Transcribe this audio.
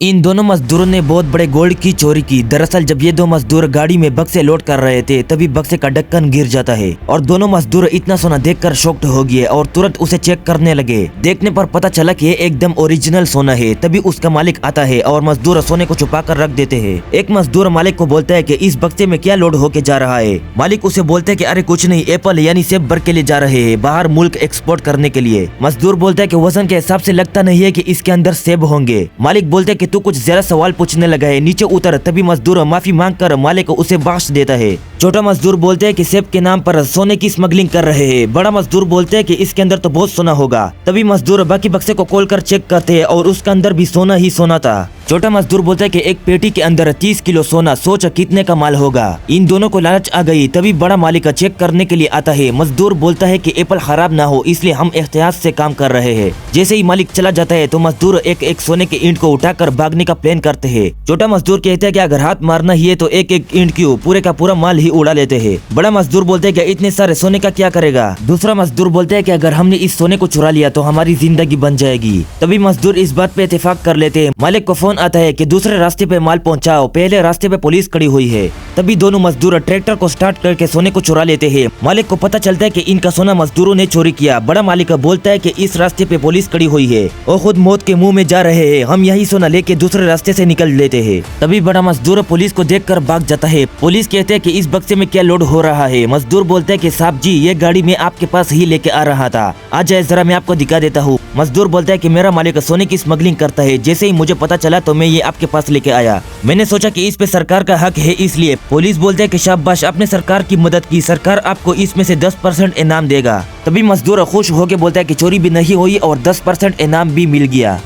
इन दोनों मजदूरों ने बहुत बड़े गोल्ड की चोरी की। दरअसल जब ये दो मजदूर गाड़ी में बक्से लोड कर रहे थे तभी बक्से का ढक्कन गिर जाता है और दोनों मजदूर इतना सोना देखकर शॉक्ड हो गए और तुरंत उसे चेक करने लगे। देखने पर पता चला कि ये एकदम ओरिजिनल सोना है। तभी उसका मालिक आता है और मजदूर सोने को छुपा कर रख देते हैं। एक मजदूर मालिक को बोलता है कि इस बक्से में क्या लोड होके जा रहा है। मालिक उसे बोलते है कि अरे कुछ नहीं, एप्पल यानी सेब भर के लिए जा रहे हैं बाहर मुल्क एक्सपोर्ट करने के लिए। मजदूर बोलता है कि वजन के हिसाब से लगता नहीं है कि इसके अंदर सेब होंगे। मालिक बोलते है कि तू कुछ ज्यादा सवाल पूछने लगा है, नीचे उतर। तभी मजदूर माफी मांगकर मालिक उसे बख्श देता है। छोटा मजदूर बोलते हैं कि सेब के नाम पर सोने की स्मगलिंग कर रहे हैं। बड़ा मजदूर बोलते हैं कि इसके अंदर तो बहुत सोना होगा। तभी मजदूर बाकी बक्से को खोलकर चेक करते हैं और उसके अंदर भी सोना ही सोना था। छोटा मजदूर बोलता है कि एक पेटी के अंदर 30 किलो सोना, सोच कितने का माल होगा। इन दोनों को लालच आ गई। तभी बड़ा मालिक चेक करने के लिए आता है। मजदूर बोलता है कि एप्पल खराब ना हो इसलिए हम एहतियात से काम कर रहे हैं। जैसे ही मालिक चला जाता है तो मजदूर एक एक सोने के ईंट को उठाकर भागने का प्लान करते हैं। छोटा मजदूर कहता है कि अगर हाथ मारना ही है तो एक एक ईंट क्यों, पूरे का पूरा माल ही उड़ा लेते हैं। बड़ा मजदूर बोलते है कि इतने सारे सोने का क्या करेगा। दूसरा मजदूर बोलते है कि अगर हमने इस सोने को चुरा लिया तो हमारी जिंदगी बन जाएगी। तभी मजदूर इस बात पे इत्तेफाक कर लेते हैं। मालिक को फोन आता है कि दूसरे रास्ते पे माल पहुंचाओ, पहले रास्ते पे पुलिस खड़ी हुई है। तभी दोनों मजदूर ट्रैक्टर को स्टार्ट करके सोने को चुरा लेते हैं। मालिक को पता चलता है कि इनका सोना मजदूरों ने चोरी किया। बड़ा मालिक बोलता है कि इस रास्ते पे पुलिस खड़ी हुई है और खुद मौत के मुंह में जा रहे हैं, हम यही सोना लेके दूसरे रास्ते से निकल लेते हैं। तभी बड़ा मजदूर पुलिस को देखकर भाग जाता है। पुलिस कहते हैं कि इस बक्से में क्या लोड हो रहा है। मजदूर बोलते हैं कि साहब जी ये गाड़ी में आपके पास ही लेके आ रहा था, आ जाए जरा मैं आपको दिखा देता हूँ। मजदूर बोलता है कि मेरा मालिक सोने की स्मगलिंग करता है, जैसे ही मुझे पता चला तो मैं ये आपके पास लेके आया। मैंने सोचा कि इस पे सरकार का हक है इसलिए। पुलिस बोलते है कि शाबाश, आपने सरकार की मदद की, सरकार आपको इसमें से 10% इनाम देगा। तभी मजदूर खुश होकर बोलता है कि चोरी भी नहीं हुई और 10% इनाम भी मिल गया।